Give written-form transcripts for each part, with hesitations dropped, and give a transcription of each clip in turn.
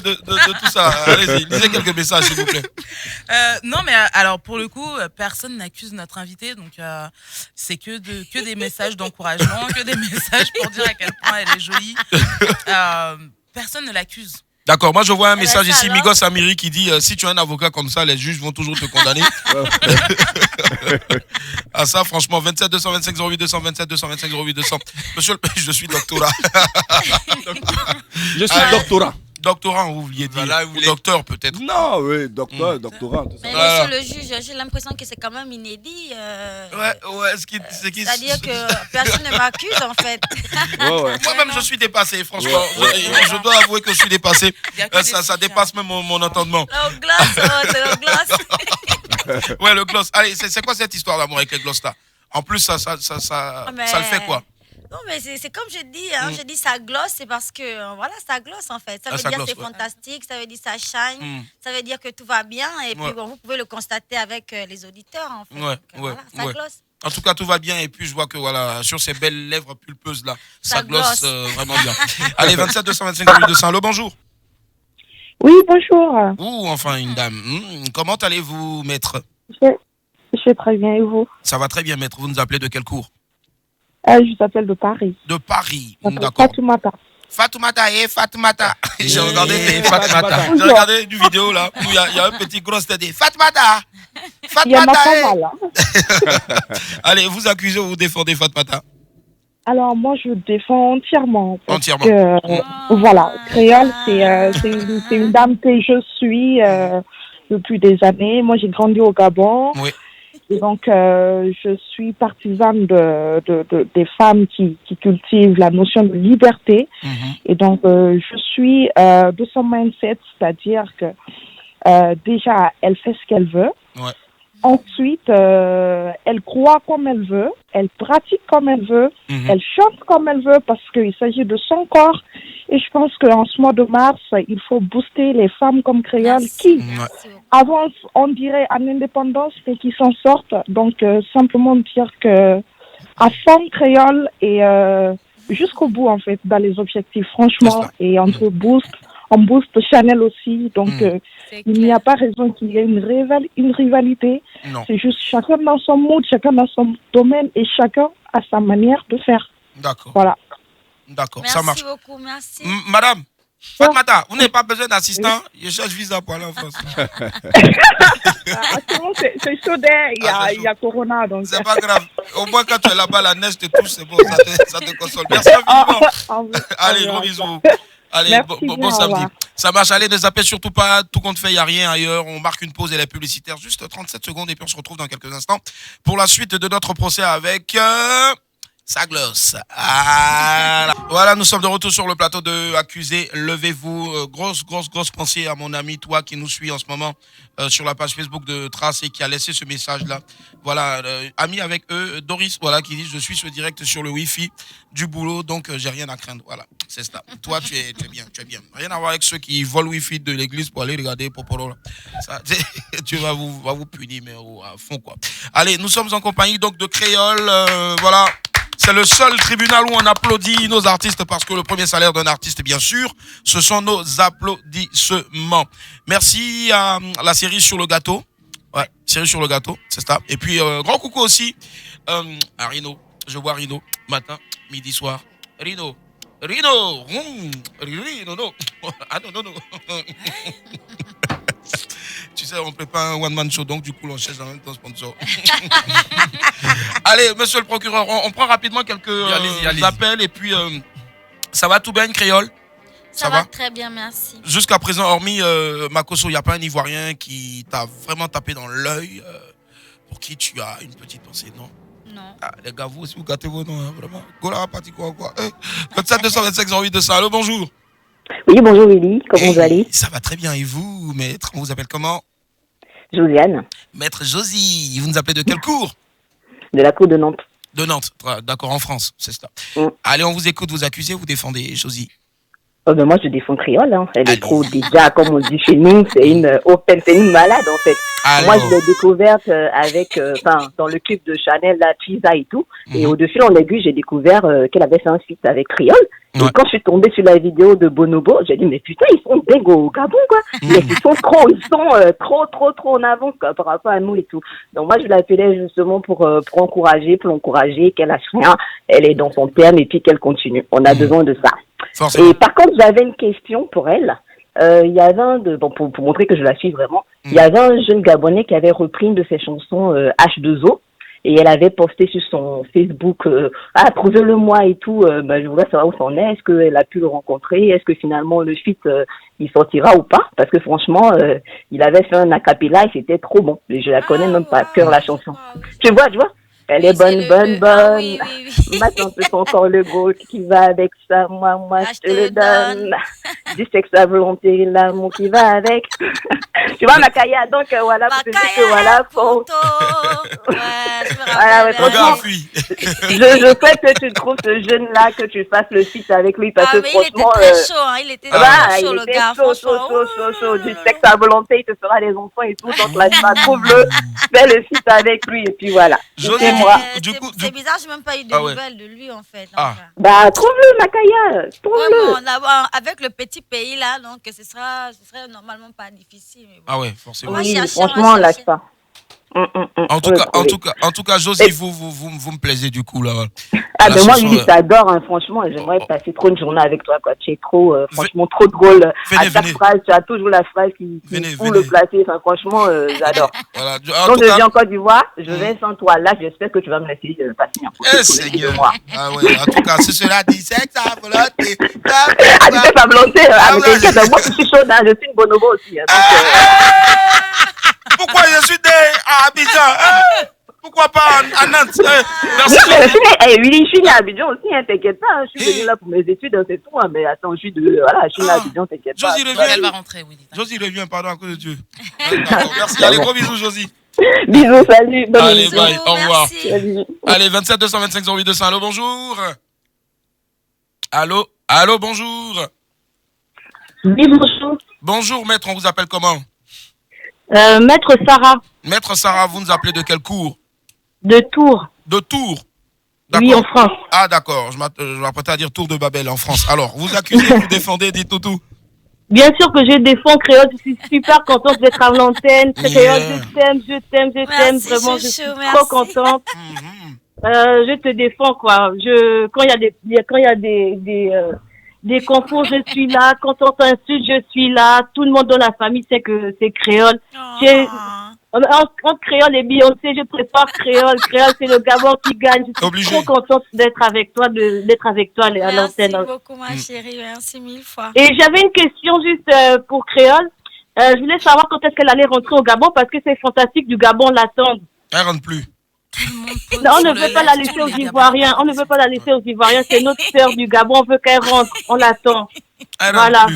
de tout ça. Allez-y, lisez quelques messages, s'il vous plaît. Non, mais alors pour le coup, personne n'accuse notre invité, donc c'est que des messages d'encouragement, que des messages pour dire à quel point elle est jolie. Personne ne l'accuse. D'accord, moi je vois un message ici, alors... Migos Amiri qui dit si tu as un avocat comme ça, les juges vont toujours te condamner. Ah ça, franchement, 27 225 08 200, 27 225 08 200. Monsieur le je suis doctorat. Je suis doctorat. Doctorant, vous vouliez dire. Voilà, ou docteur peut-être. Non, oui, docteur, doctorant. Tout ça. Mais monsieur le juge, j'ai l'impression que c'est quand même inédit. Ouais, c'est-à-dire que personne ne m'accuse en fait. Moi-même, je suis dépassé, franchement. Je dois avouer que je suis dépassé. Ça dépasse même mon entendement. Le gloss, c'est le gloss. Ouais, le gloss. Allez, c'est quoi cette histoire d'amour avec le gloss là? En plus, ça le fait quoi? Non, mais c'est comme je dis, hein, je dis ça gloss, c'est parce que, voilà, ça gloss en fait. Ça veut dire que c'est fantastique, ça veut dire que ça shine, ça veut dire que tout va bien, et puis bon, vous pouvez le constater avec les auditeurs en fait. Voilà, ça gloss. En tout cas, tout va bien, et puis je vois que voilà, sur ces belles lèvres pulpeuses là, ça gloss vraiment bien. Allez, 27 225 200, allô, bonjour. Oui, bonjour. Ouh, enfin une dame. Comment allez-vous, maître? Je vais très bien, et vous? Ça va très bien, maître. Vous nous appelez de quel cours? Je t'appelle de Paris. De Paris, d'accord. Fatoumata. Fatoumata. J'ai regardé J'ai regardé une vidéo là où il y a un petit gros tête. Fatoumata. Il y en a pas mal. Hein. Allez, vous accusez ou vous défendez Fatoumata? Alors moi je défends entièrement. Entièrement. Voilà, Créole, c'est une dame que je suis depuis des années. Moi j'ai grandi au Gabon. Oui. Et donc, je suis partisane des femmes qui cultivent la notion de liberté. Et donc, je suis de son mindset, c'est-à-dire que déjà, elle fait ce qu'elle veut. Ouais. Ensuite, elle croit comme elle veut, elle pratique comme elle veut, elle chante comme elle veut parce qu'il s'agit de son corps. Et je pense qu'en ce mois de mars, il faut booster les femmes comme Créole qui avancent, on dirait, en indépendance et qui s'en sortent. Donc, simplement dire que à fond Créole et jusqu'au bout, en fait, dans les objectifs, franchement, et entre on booste Chanel aussi. Donc, il n'y a pas raison qu'il y ait une rivalité. Non. C'est juste chacun dans son mood, chacun dans son domaine et chacun a sa manière de faire. D'accord. Voilà. D'accord, merci ça marche. Beaucoup, merci. Madame, Fatoumata, vous n'avez pas besoin d'assistant. Je cherche visa pour aller en France. C'est chaud, il y a Corona. Donc. C'est pas grave. Au moins, quand tu es là-bas, la neige te touche, c'est bon, ça te console. Merci infiniment. Allez, gros bisous. Allez, bon samedi. Ça marche. Allez, ne zappez surtout pas. Tout compte fait, il n'y a rien ailleurs. On marque une pause et la publicitaire. Juste 37 secondes et puis on se retrouve dans quelques instants pour la suite de notre procès avec... Saglos. Voilà, nous sommes de retour sur le plateau de Accusé. Levez-vous. Grosse pensée à mon ami, toi qui nous suis en ce moment sur la page Facebook de Trace et qui a laissé ce message-là. Voilà, ami avec eux, Doris, voilà, qui dit je suis sur direct sur le Wi-Fi du boulot, donc j'ai rien à craindre. Voilà, c'est ça. Toi, tu es bien. Rien à voir avec ceux qui volent le Wi-Fi de l'église pour aller regarder Poporo. Ça, tu vas vous punir, mais à fond, quoi. Allez, nous sommes en compagnie donc de Créole. Voilà. C'est le seul tribunal où on applaudit nos artistes parce que le premier salaire d'un artiste, bien sûr, ce sont nos applaudissements. Merci à la série Sur le gâteau. Ouais, série Sur le gâteau, c'est ça. Et puis, grand coucou aussi à Rino. Je vois Rino, matin, midi, soir. Rino. Non. Ah non. Tu sais, on ne peut pas un one-man show, donc du coup, on cherche en même temps sponsor. Allez, monsieur le procureur, on prend rapidement quelques appels et puis ça va tout bien, Créole? Ça va très bien, merci. Jusqu'à présent, hormis Makosso, il n'y a pas un Ivoirien qui t'a vraiment tapé dans l'œil pour qui tu as une petite pensée, non? Non. Ah, les gars, vous aussi, vous gâtez vos noms, hein, vraiment. Gola, parti quoi. 27 225 08 200, allô, bonjour. Oui, bonjour Willy, comment vous allez? Ça va très bien, et vous, maître? On vous appelle comment? Josiane. Maître Josie, vous nous appelez de quelle cour? De la cour de Nantes. De Nantes, d'accord, en France, c'est ça. Allez, on vous écoute, vous accusez, vous défendez, Josie? Moi, je défends Créole. Hein. Elle est trop déjà, comme on dit chez nous, c'est une malade en fait. Alors. Moi, je l'ai découverte avec, dans le clip de Chanel, la Tisa et tout. Et au-dessus, en aiguille, j'ai découvert qu'elle avait fait un feat avec Créole. Et quand je suis tombée sur la vidéo de Bonobo, j'ai dit, mais putain, ils sont dingues au Gabon, quoi. Mais ils sont trop en avance, quoi, par rapport à nous et tout. Donc moi, je l'appelais justement pour l'encourager, qu'elle lâche rien, elle est dans son terme et puis qu'elle continue. On a besoin de ça. Forcément. Et par contre, j'avais une question pour elle. Il y avait pour montrer que je la suis vraiment, il y avait un jeune Gabonais qui avait repris une de ses chansons H2O. Et elle avait posté sur son Facebook, trouvez-le-moi et tout. Je voudrais savoir où ça en est. Est-ce qu'elle a pu le rencontrer? Est-ce que finalement le feat, il sortira ou pas? Parce que franchement, il avait fait un acapella et c'était trop bon. Je la connais même pas à cœur, la chanson. Tu vois? Elle est bonne. Oui. Maintenant, c'est encore le goût qui va avec ça. Moi, je te le donne. Du sexe à volonté, l'amour qui va avec. Tu vois, Makaya, donc voilà, pour te dire que voilà, faut... Regarde, fille. Je souhaite que tu trouves ce jeune-là, que tu fasses le feat avec lui, parce que franchement... Il était très chaud, le gars, chaud. Du sexe à volonté, il te fera des enfants et tout, donc là, trouve-le, fais le feat avec lui, et puis voilà. C'est bizarre, je n'ai même pas eu de nouvelles de lui, en fait. Trouve-le, Makaya, trouve-le. Avec le petit pays, là, donc ce serait normalement pas difficile. Mais bon. Ah ouais, forcément. Oui, franchement, on lâche pas. En tout cas, Josie, vous me plaisez du coup là. Moi, je t'adore, hein, franchement. J'aimerais passer trop une journée avec toi, quoi. Tu es trop, franchement, trop drôle. À chaque phrase, tu as toujours la phrase qui faut le placer. Enfin, franchement, j'adore. Voilà. Donc, je viens en Côte d'Ivoire, je vais sans toi là. J'espère que tu vas me laisser passer un peu. Seigneur. Ah ouais. En tout cas, c'est cela dit sexe à volonté. Tu sais pas volonté. Moi, je suis chaude, je suis une bonobo aussi. Pourquoi je suis à Abidjan? Pourquoi pas à Nantes? Merci. Je suis né à Abidjan aussi, t'inquiète pas. Je suis venue là pour mes études, c'est tout. Mais attends, je suis né à Abidjan, t'inquiète pas. Josie revient. Elle va rentrer, oui. Josie revient, pardon, à cause de Dieu. Merci. Allez, gros bisous, Josie. Bisous, salut. Allez, bye, au revoir. Allez, 27 225 08 200. Allô, bonjour. Allô, bonjour. Oui, bonjour. Bonjour, maître, on vous appelle comment? Maître Sarah. Maître Sarah, vous nous appelez de quel cours? De Tours. De Tours? Oui, en France. Ah, d'accord. Je m'apprêtais à dire Tour de Babel en France. Alors, vous accusez, vous défendez, dites tout. Bien sûr que je défends Créole. Je suis super contente d'être à l'antenne. Créole, je t'aime. Merci, vraiment, je suis trop contente. Je te défends, quoi. Quand il y a des compos, je suis là. Quand on t'insulte, je suis là. Tout le monde dans la famille sait que c'est Créole. Entre Créole et Beyoncé, je prépare Créole. Créole, c'est le Gabon qui gagne. Je suis trop contente d'être avec toi, à l'antenne. Merci beaucoup, ma chérie. Merci mille fois. Et j'avais une question juste pour Créole. Je voulais savoir quand est-ce qu'elle allait rentrer au Gabon parce que c'est fantastique du Gabon l'attendre. Elle rentre plus. Non, on ne veut pas la laisser aux Ivoiriens. C'est notre sœur du Gabon. On veut qu'elle rentre. On l'attend. Voilà.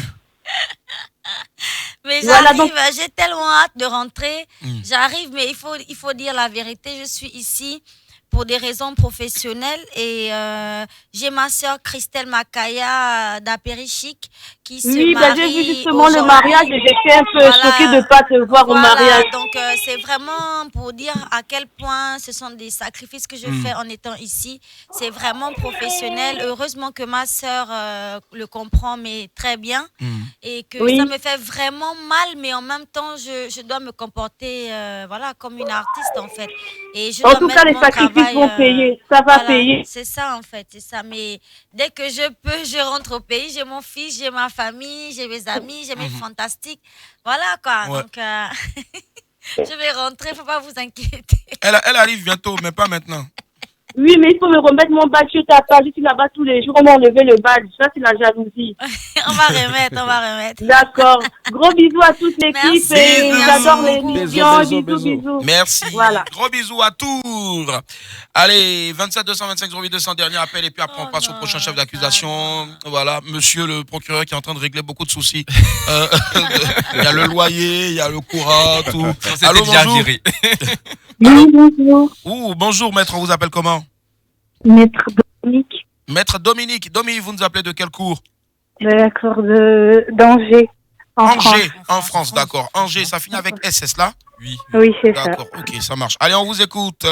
Mais j'arrive, j'ai tellement hâte de rentrer. J'arrive, mais il faut dire la vérité. Je suis ici pour des raisons professionnelles et j'ai ma sœur Christelle Makaya d'Apérichic qui se marie. J'ai vu justement le mariage et j'étais un peu choquée de ne pas te voir au mariage. Donc c'est vraiment pour dire à quel point ce sont des sacrifices que je fais en étant ici. C'est vraiment professionnel. Heureusement que ma sœur le comprend mais très bien et que ça me fait vraiment mal, mais en même temps je dois me comporter comme une artiste en fait. Et je en tout cas, les sacrifices vont payer. Ça va payer. C'est ça en fait, c'est ça. Mais dès que je peux, je rentre au pays. J'ai mon fils, j'ai ma famille, j'ai mes amis, j'ai mes fantastiques. Voilà quoi. Ouais. Donc, je vais rentrer, faut pas vous inquiéter. Elle arrive bientôt, mais pas maintenant. Oui, mais il faut me remettre mon badge sur ta page. Je suis là-bas tous les jours. On m'a enlevé le badge. Ça, c'est la jalousie. on va remettre. D'accord. Gros bisous à toute l'équipe. J'adore l'émission. Bisous. Merci. Voilà. Gros bisous à Tours. Allez, 27 225 08 200, dernier appel. Et puis après, on passe au prochain chef d'accusation. Voilà, monsieur le procureur qui est en train de régler beaucoup de soucis. Il y a le loyer, il y a le courant, tout. Allô, bonjour. Bonjour. Bonjour, maître. On vous appelle comment? Maître Dominique. Maître Dominique. Dominique, vous nous appelez de quel cours? De la cour d'Angers. Angers, en France, d'accord. Angers, ça finit avec SS là? Oui, c'est ça. D'accord, ok, ça marche. Allez, on vous écoute.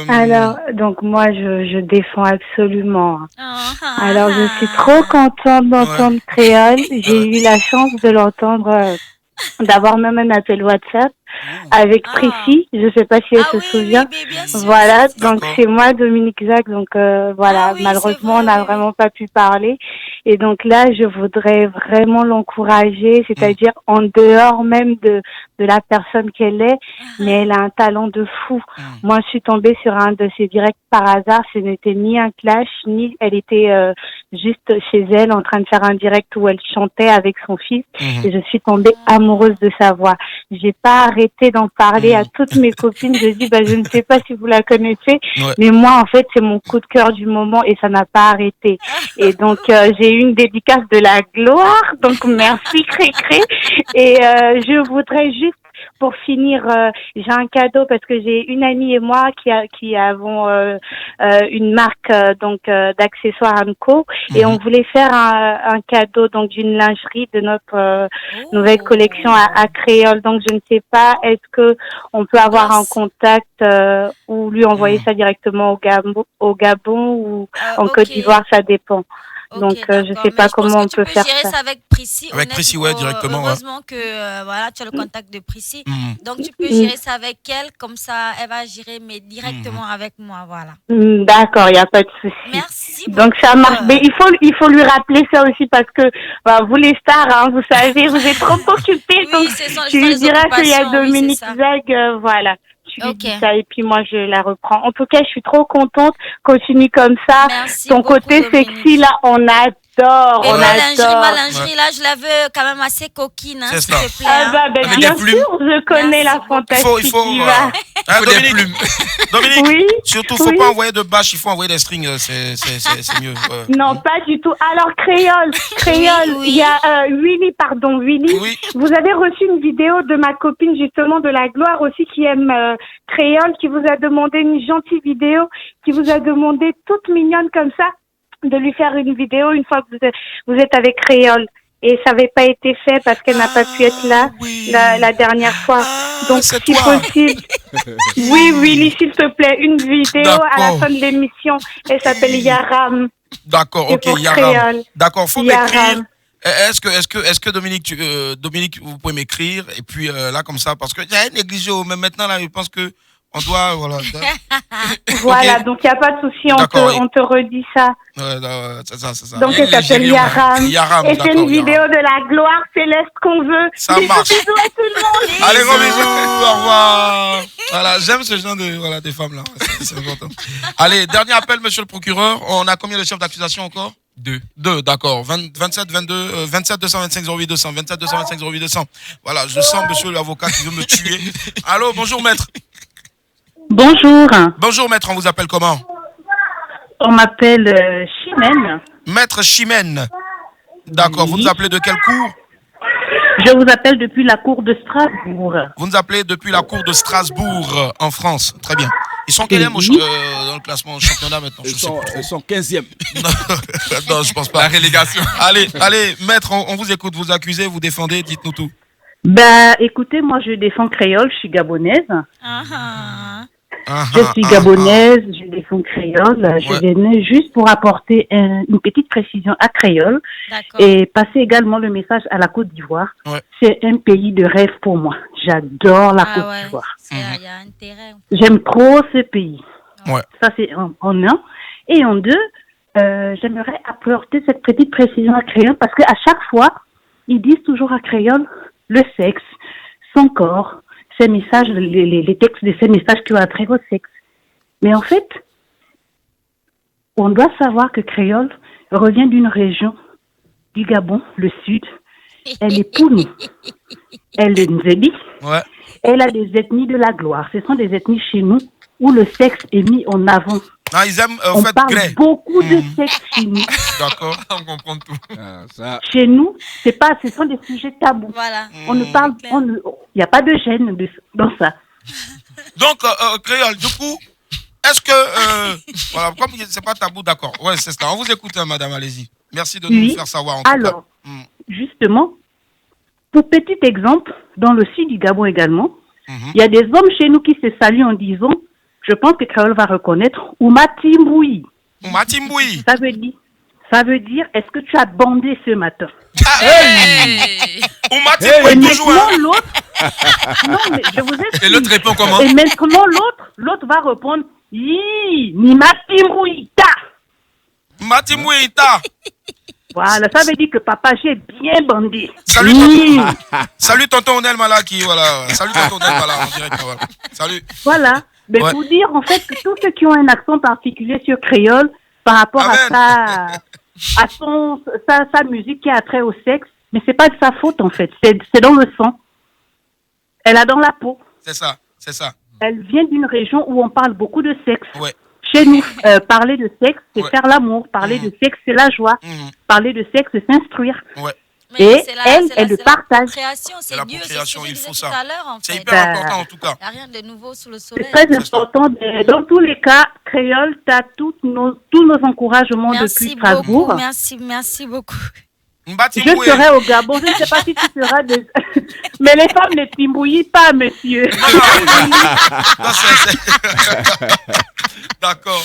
Alors, donc moi, je défends absolument. Alors, je suis trop contente d'entendre créole. J'ai eu la chance de l'entendre, d'avoir même un appel WhatsApp avec Prissy. Je sais pas si elle se souvient. Oui, bien sûr, voilà, donc c'est moi, Dominique Zach. Donc voilà, malheureusement, on n'a vraiment pas pu parler. Et donc là, je voudrais vraiment l'encourager, c'est-à-dire en dehors même de la personne qu'elle est, mais elle a un talent de fou. Moi, je suis tombée sur un de ses directs par hasard. Ce n'était ni un clash, ni elle était juste chez elle en train de faire un direct où elle chantait avec son fils. Et je suis tombée amoureuse de sa voix. J'ai pas arrêté d'en parler à toutes mes copines. Je dis, je ne sais pas si vous la connaissez, mais moi, en fait, c'est mon coup de cœur du moment et ça n'a pas arrêté. Et donc, j'ai eu une dédicace de la gloire. Donc, merci, Cré-Cré. Et je voudrais juste, pour finir, j'ai un cadeau parce que j'ai une amie et moi qui avons une marque d'accessoires Amco et on voulait faire un cadeau donc d'une lingerie de notre nouvelle collection à Créole. Donc je ne sais pas, est-ce que on peut avoir un contact ou lui envoyer ça directement au Gabon ou en Côte d'Ivoire, ça dépend. Donc, je sais pas comment on peut faire ça. Tu peux gérer ça avec Prissy. Avec Prissy, ouais, directement. Heureusement que voilà, tu as le contact de Prissy. Donc, tu peux gérer ça avec elle. Comme ça, elle va gérer, mais directement avec moi. Voilà. D'accord, il n'y a pas de souci. Merci beaucoup. Donc, ça marche. Mais il faut lui rappeler ça aussi parce que vous, les stars, vous savez, vous êtes trop occupés. Donc, tu lui diras qu'il y a Dominique Zag. Voilà. Tu lui dis ça et puis moi je la reprends. En tout cas, je suis trop contente. Continue comme ça. Merci Ton beaucoup, côté Dominique. sexy là, on adore. Et ma lingerie là, je la veux quand même assez coquine, s'il te plaît. Bien sûr, je connais la fantastique. Il faut Dominique, oui, surtout, faut pas envoyer de bâche, il faut envoyer des strings, c'est mieux. Non, pas du tout. Alors, Créole, il y a Willy. Oui. Vous avez reçu une vidéo de ma copine, justement, de la gloire aussi, qui aime Créole, qui vous a demandé une gentille vidéo, qui vous a demandé toute mignonne comme ça, de lui faire une vidéo une fois que vous êtes avec Créole. Et ça n'avait pas été fait parce qu'elle n'a pas pu être là la dernière fois. Donc, si possible. Oui, Willy, s'il te plaît, une vidéo à la fin de l'émission. Elle s'appelle Yaram. D'accord, ok, Yaram. D'accord, faut m'écrire. Est-ce que Dominique, Dominique, vous pouvez m'écrire et puis là comme ça parce que j'ai négligé, mais maintenant là, je pense que on doit voilà. Voilà, donc il n'y a pas de souci, on te redit ça. C'est ça. Donc elle s'appelle Yaram. Et c'est une vidéo de la gloire céleste qu'on veut. Ça marche. Bisous à tout le monde. Allez, gros bisous, au revoir. Voilà, j'aime ce genre de des femmes là. C'est important. Allez, dernier appel, monsieur le procureur. On a combien de chefs d'accusation encore? Deux, d'accord. 27 225 08 200. 27 225 08 200. Voilà, je sens monsieur l'avocat qui veut me tuer. Allô, bonjour maître. Bonjour. Bonjour maître, on vous appelle comment? On m'appelle Chimène. Maître Chimène. D'accord, vous nous appelez de quelle cour? Je vous appelle depuis la cour de Strasbourg. Vous nous appelez depuis la cour de Strasbourg, en France. Très bien. Ils sont quels dans le classement championnat maintenant? Ils sont 15e. Non, je pense pas. La relégation. Allez, maître, on vous écoute, vous accusez, vous défendez, dites-nous tout. Écoutez, moi je défends Créole, je suis gabonaise. Je suis gabonaise, je défends Créole. Je venais juste pour apporter une petite précision à Créole et passer également le message à la Côte d'Ivoire. C'est un pays de rêve pour moi. J'adore la Côte d'Ivoire. J'aime trop ce pays. Ça c'est en un. Et en deux, j'aimerais apporter cette petite précision à Créole parce qu'à chaque fois, ils disent toujours à Créole le sexe, son corps, ces messages, les textes de ces messages qui ont trait au sexe. Mais en fait, on doit savoir que Créole revient d'une région du Gabon, le sud. Elle est pour nous. Elle est Nzébi. Elle a des ethnies de la gloire. Ce sont des ethnies chez nous où le sexe est mis en avant. Ah, ils aiment on parle beaucoup de sexe chez nous. D'accord, on comprend tout. Chez nous, ce sont des sujets tabous. Voilà. On ne parle, il n'y a pas de gêne dans ça. Donc, Créole, du coup, est-ce que, voilà, comme c'est pas tabou, d'accord. Ouais, c'est ça. On vous écoute, madame, allez-y. Merci de nous faire savoir. Justement, pour petit exemple, dans le sud du Gabon également, Il y a des hommes chez nous qui se saluent en disant, je pense que Créole va reconnaître, Oumatimboui. Oumatimboui. Ça veut dire, est-ce que tu as bandé ce matin? Oumatimboui toujours. L'autre, non, mais je vous explique. Et l'autre répond comment? Et maintenant, l'autre va répondre, ni Matimboui, ta. Matimboui, ta. Voilà, ça veut dire que papa, j'ai bien bandé. Salut tonton Onel Malaki, voilà. Salut tonton Onel Malaki, en direct, voilà. Salut. Voilà. Mais pour dire, en fait, que tous ceux qui ont un accent particulier sur créole, par rapport à sa musique qui a trait au sexe, mais c'est pas de sa faute, en fait. C'est dans le sang. Elle a dans la peau. C'est ça. Elle vient d'une région où on parle beaucoup de sexe. Ouais. Chez nous, parler de sexe, c'est faire l'amour. Parler de sexe, c'est la joie. Parler de sexe, c'est s'instruire. Ouais. Et elle le partage. C'est la procréation, il faut ça. C'est hyper important en tout cas. Il n'y a rien de nouveau sous le soleil. C'est très important. Dans tous les cas, Créole, tu as tous nos encouragements depuis Strasbourg. Merci beaucoup. Je serai au Gabon. Je ne sais pas si tu seras de... Mais les femmes ne t'imbouillent pas, monsieur. D'accord.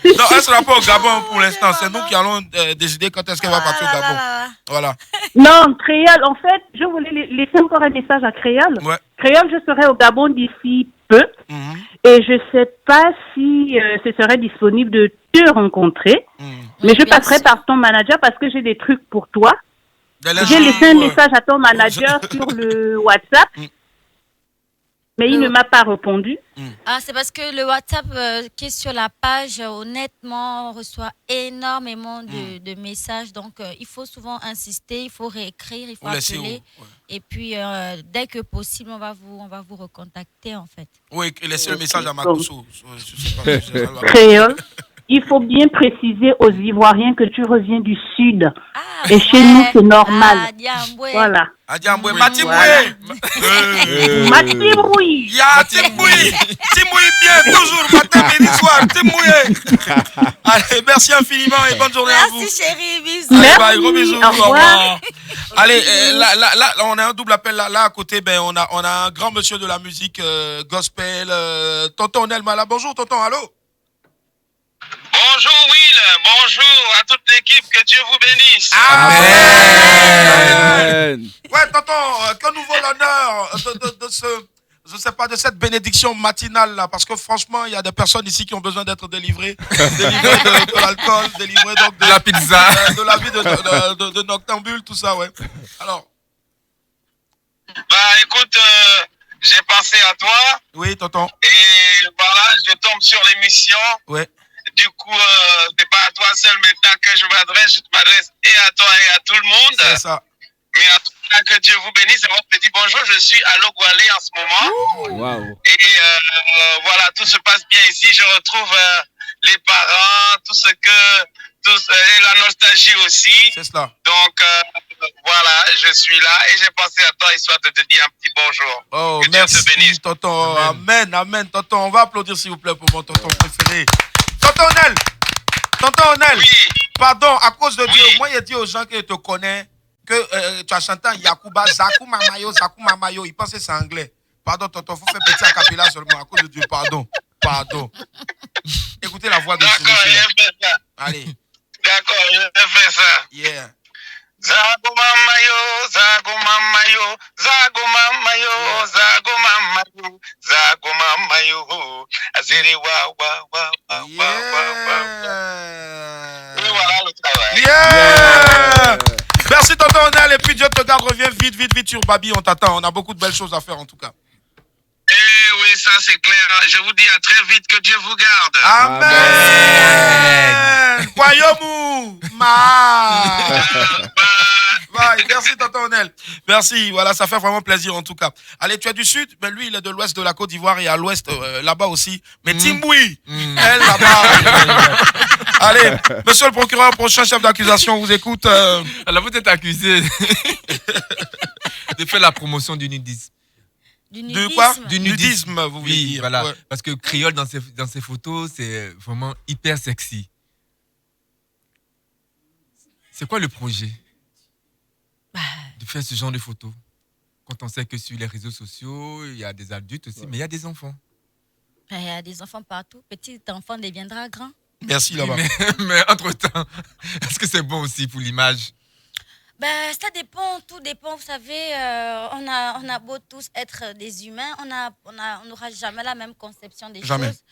Non, elle ne sera pas au Gabon pour l'instant. C'est nous qui allons décider quand est-ce qu'elle va partir au Gabon. Voilà. Non, Créole, en fait, je voulais laisser encore un message à Créole. Ouais. Créole, je serai au Gabon d'ici peu. Et je ne sais pas si ce serait disponible de te rencontrer. Mais je passerai par ton manager parce que j'ai des trucs pour toi. J'ai laissé un message à ton manager sur le WhatsApp. Mais il ne m'a pas répondu. Ah, c'est parce que le WhatsApp qui est sur la page, honnêtement, on reçoit énormément de messages. Donc, il faut souvent insister, il faut réécrire, il faut appeler. Et puis, dès que possible, on va vous recontacter, en fait. Oui, laissez le message à Makoso. Créole, il faut bien préciser aux Ivoiriens que tu reviens du Sud. Et chez nous, c'est normal. Voilà. Adiamboué, Matimboui. Matimboui. Ya, Timboui. Timboui bien, toujours, matin, midi, soir. Timboui. Allez, merci infiniment et bonne journée à vous. Merci, chérie. Bisous. Allez, bye, gros bisous. Au revoir. Allez, là, on a un double appel là à côté. Ben, on a un grand monsieur de la musique gospel, tonton Nelmala. Bonjour, tonton, allô? Bonjour Will, bonjour à toute l'équipe, que Dieu vous bénisse. Amen. Ouais, tonton, que nous vaut l'honneur de ce, je sais pas, de cette bénédiction matinale là, parce que franchement, il y a des personnes ici qui ont besoin d'être délivrées, de l'alcool, délivrées donc de la pizza, de la vie de noctambule, tout ça, ouais. Alors. Bah écoute, j'ai pensé à toi. Oui, tonton. Et voilà, je tombe sur l'émission. Ouais. Du coup, c'est pas à toi seul maintenant que je m'adresse et à toi et à tout le monde. C'est ça. Mais en tout cas, que Dieu vous bénisse. On te dit bonjour, je suis à Logoualé en ce moment. Wow. Et voilà, tout se passe bien ici. Je retrouve les parents, et la nostalgie aussi. C'est cela. Donc, voilà, je suis là et j'ai pensé à toi histoire de te dire un petit bonjour. Oh, que merci, Dieu te bénisse. tonton. Amen, amen, tonton. On va applaudir, s'il vous plaît, pour mon tonton préféré. Tonton Onel, oui. Pardon, à cause de Dieu, moi, il dit aux gens que je te connais que tu as chanté en Yakuba, Zaku Mamayo, ils pensent que c'est anglais. Pardon, tonton, il faut faire petit acapella seulement, à cause de Dieu, pardon. Écoutez la voix de D'accord, je vais faire ça. Allez. D'accord, je vais faire ça. Yeah. Zago mamayo, zago mamayo, zago mamayo, zago mamayo, zago mamayo, azeri wa wa wa wa wa. Et voilà le travail. Yeah. Merci tonton Onel et puis Dieu te garde, reviens vite sur Babi, on t'attend, on a beaucoup de belles choses à faire en tout cas. Eh oui, ça c'est clair. Je vous dis à très vite, que Dieu vous garde. Amen. Kwayomu. Bye. Merci tonton Onel. Merci, voilà, ça fait vraiment plaisir en tout cas. Allez, tu es du sud, mais lui il est de l'ouest de la Côte d'Ivoire et à l'ouest là-bas aussi. Mais Timboui, elle là-bas. Allez, monsieur le procureur, prochain chef d'accusation, vous écoute. Alors vous êtes accusé de faire la promotion du nudisme. De quoi? Du nudisme, vous voulez dire. Voilà. Ouais. Parce que Créole, dans ses photos, c'est vraiment hyper sexy. C'est quoi le projet de faire ce genre de photos? quand on sait que sur les réseaux sociaux, il y a des adultes aussi, mais il y a des enfants. Il y a des enfants partout. Petit enfant deviendra grand. Merci là-bas. Mais entre-temps, est-ce que c'est bon aussi pour l'image? Ça dépend, tout dépend. Vous savez, on a beau tous être des humains, on n'aura jamais la même conception des choses.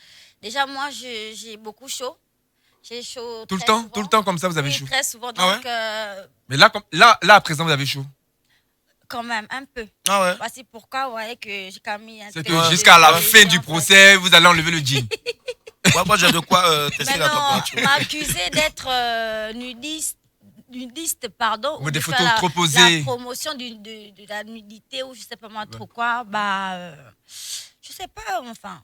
Déjà, moi, j'ai beaucoup chaud. J'ai chaud tout le temps, souvent. Tout le temps comme ça, vous avez chaud. Très souvent. Donc, mais là, à présent, vous avez chaud. Quand même, un peu. Ah ouais. Voici pourquoi vous voyez que j'ai quand même mis un c'est que jusqu'à la fin du procès, vous allez enlever le jean. Moi, j'ai de quoi tester la température. On m'a accusé d'être nudiste, pardon. Ou des de photos trop posées. La promotion de la nudité ou je sais pas moi trop quoi. Je sais pas, enfin.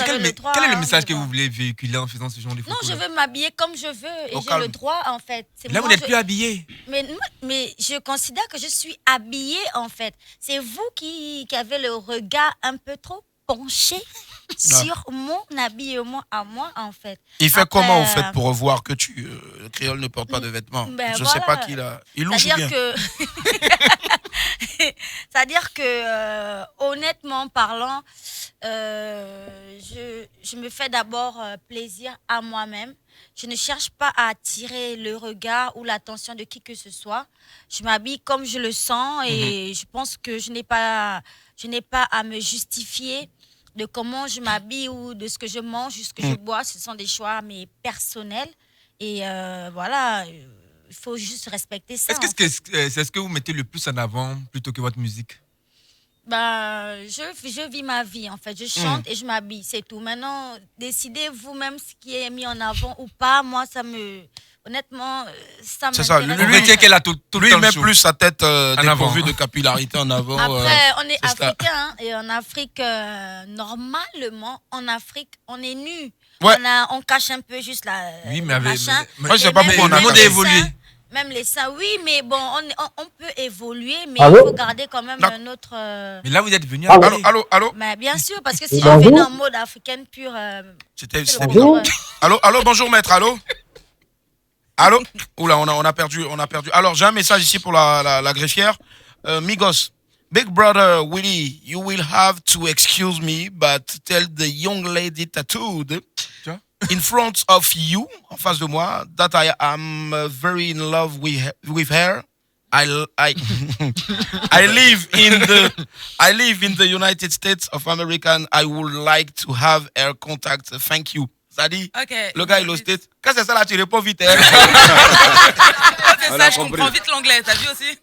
Quel est le message que vous voulez véhiculer en faisant ce genre de photos? Non, je veux m'habiller comme je veux et j'ai le droit en fait. Là, vous n'êtes plus habillée. Mais je considère que je suis habillée en fait. C'est vous qui avez le regard un peu trop penché sur mon habillement à moi en fait. Il fait comment en fait pour voir que le créole ne porte pas de vêtements? Je sais pas qui l'a. Il louche bien. C'est-à-dire que honnêtement parlant, je me fais d'abord plaisir à moi-même. Je ne cherche pas à attirer le regard ou l'attention de qui que ce soit. Je m'habille comme je le sens et je pense que je n'ai pas à me justifier de comment je m'habille ou de ce que je mange ou ce que je bois. Ce sont des choix mais personnels et voilà, il faut juste respecter ça. C'est ce que vous mettez le plus en avant plutôt que votre musique? Je vis ma vie en fait, je chante et je m'habille, c'est tout. Maintenant, décidez vous-même ce qui est mis en avant ou pas. Moi, honnêtement, ça m'intéresse. C'est ça, lui met plus sa tête dépourvue de capillarité en avant. Après, on est africain et en Afrique, normalement, en Afrique, on est nu. Ouais. On cache un peu juste la machin. Moi, je sais pas pourquoi on a évolué. Même les seins, oui, mais bon, on peut évoluer, mais il faut garder quand même notre... Mais là, vous êtes venu à Allô. Mais bien sûr, parce que si je venais en mode africaine pure... C'était bizarre. Allô, bonjour maître, allô. Oula, on a perdu. Alors, j'ai un message ici pour la greffière. Migos, Big Brother Willie, you will have to excuse me, but tell the young lady tattooed in front of you, en face de moi, that I am very in love with her. I live in the United States of America and I would like to have her contact. Thank you. Ça dit, le gars il est au States. Quand c'est ça là, tu réponds vite. Hein? C'est ça, je comprends vite l'anglais. T'as vu aussi?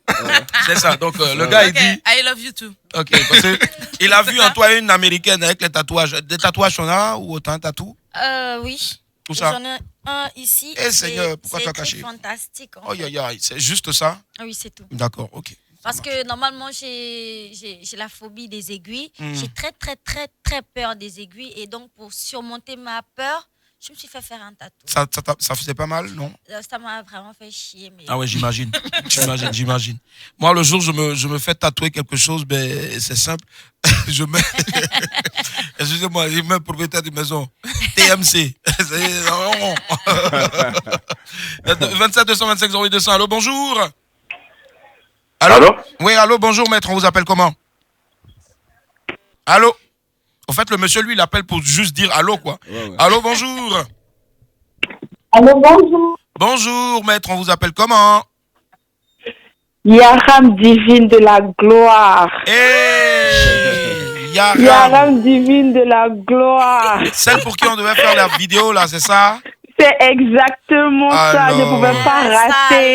C'est ça. Donc le gars il dit. I love you too. Ok, parce que il a vu en toi une américaine avec les tatouages. Des tatouages on a ou autant tatou? Oui. Tout ça. J'en ai un ici. Eh Seigneur, pourquoi tu as caché? C'est fantastique. Oh c'est juste ça? Oui, c'est tout. D'accord, ok. Parce que normalement, j'ai la phobie des aiguilles. J'ai très, très, très, très peur des aiguilles. Et donc, pour surmonter ma peur, je me suis fait faire un tatou. Ça faisait pas mal, non? Ça m'a vraiment fait chier. Mais... Ah ouais, j'imagine. j'imagine. Moi, le jour où je me fais tatouer quelque chose, c'est simple. Je mets... Excusez-moi, je mets propriétaire de maison. TMC. 27 225 08 200. Allô, bonjour. Allô? Oui, allô, bonjour maître, on vous appelle comment? Allô? En fait, le monsieur, lui, il appelle pour juste dire allô, quoi. Ouais. Allô, bonjour. Allô, bonjour. Bonjour maître, on vous appelle comment? Yaram divine de la gloire. Yaram divine de la gloire. Celle pour qui on devait faire la vidéo, là, c'est ça? C'est exactement ça, je ne pouvais pas rater.